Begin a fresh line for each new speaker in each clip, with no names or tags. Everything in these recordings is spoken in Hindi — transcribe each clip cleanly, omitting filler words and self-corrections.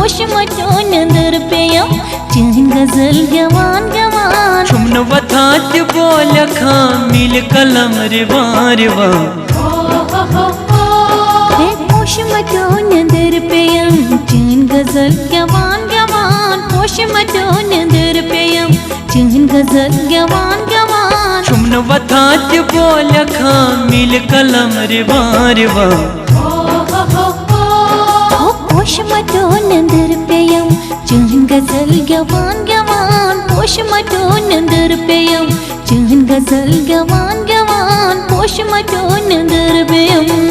पोश मटो नंदर पेयम चन गजल गवान गवान
शुमन वथात बोल खा मिल कलम रिवा
पोश मटो नंदर पेयम चन गजल गवान गवान पोश मटो नंदर पेयम चन गजल गवान गवान
शुमन वथात बोल खा मिल कलम रिवा
पोश मटो नंदर पेयम चन गजल गवान गवान पोश मटो नंदर पेयम चन गजल गवान गवान पोश मटो नंदर पेयम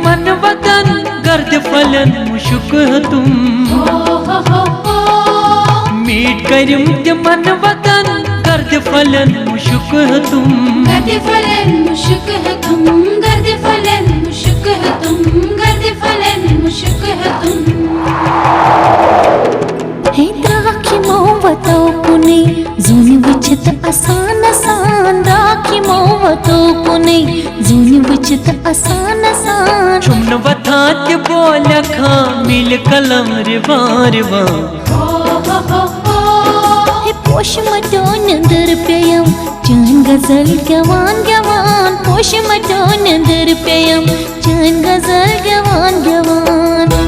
मन वतन गर्द फलन मुशुक तुम मीट करिम ते मन वतन गर्द फलन मुशुक तुम
गर्द फलन मुशुक तुम गर्द फलन मुशुक तुम गर्द फलन मुशुक तुम हे राखी मोवतो पुने जुनी विचित आसान आसान राखी मोवतो पुने जुनी विचित आसान आसान
शुमन वथात बोल खा मिल कलम रिवा
हे पोश मटो नंदर पेयम चन गजल गवान गवान पोश मटो नंदर पेयम चन गजल गवान गवान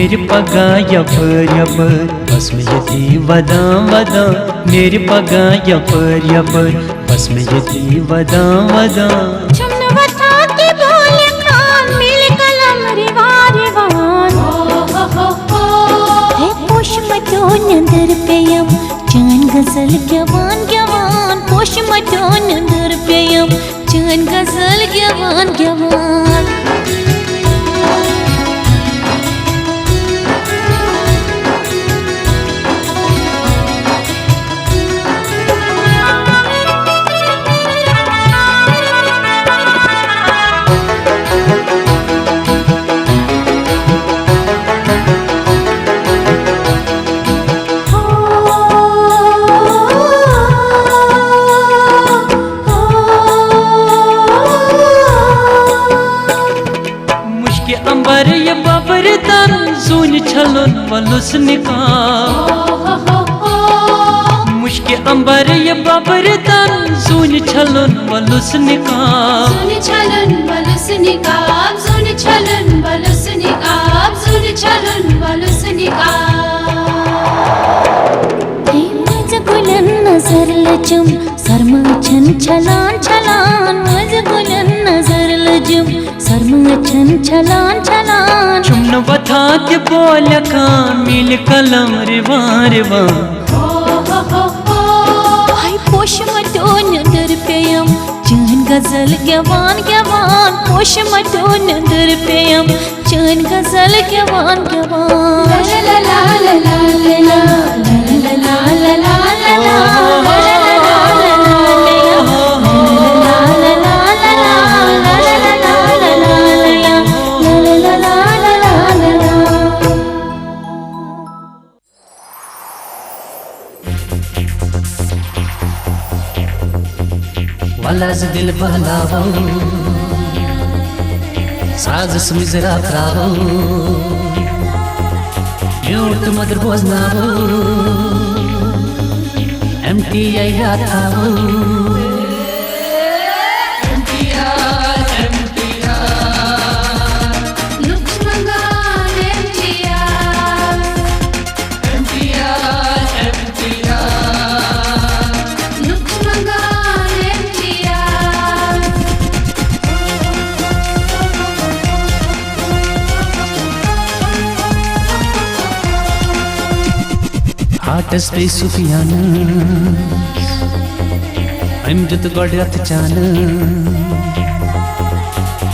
मेरे पगा यपर बस में यती वदा वदा मेरे पगा यपर बस में यती वदा वदा
चमन वथा के बोल खान मिल कलम रिवा रिवान हे पोश मटो नंदर पेयम चन गजल गवान गवान पोश मटो नंदर पेयम चन गजल गवान गवान
अंबर ये बाबर तन सुन छलन वलुस निका मुश्के अंबर ये बाबर तन सुन छलन वलुस निका
सुन छलन वलुस निका सुन छलन वलुस निका सुन छलन वलुस निका हे मज गुलन नजर लजम शर्मा छन छलान छलान मज गुलन नजर लजम शर्मा छन छलान छलान
शुमन वथात बोल खा मिल कलम रिवा
हाय पोश मटो नंदर पेयम चन गजल गवान गवान पोश मटो नंदर पेयम चन गजल गवान गवान ला ला ला ला ला ला ला ला ला ला
वाला दिल बहलावो साजस मिजरा त्रावो म्यूट मदर बोजनावो MTI याथावो Artis pe Sufiana Amjad Godyath Chana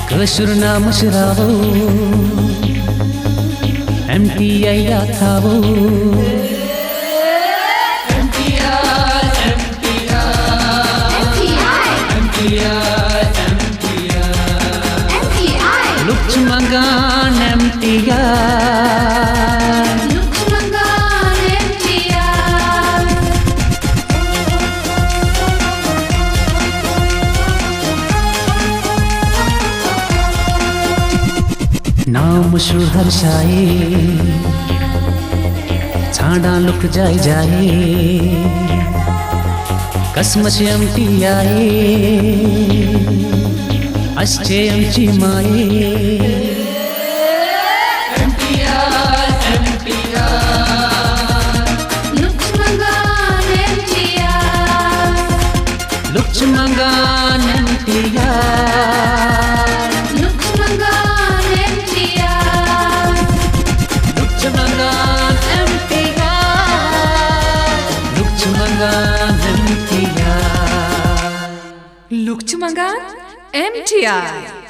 Kashur naam shiravo MTI yathavo Lukshmangan MTI नाम शुहर शाये छाड़ा लुक जाए जाए कसमच अमटी आए अच्छे अमची माए लुक्ष्मंगान
Lukchmangan MTI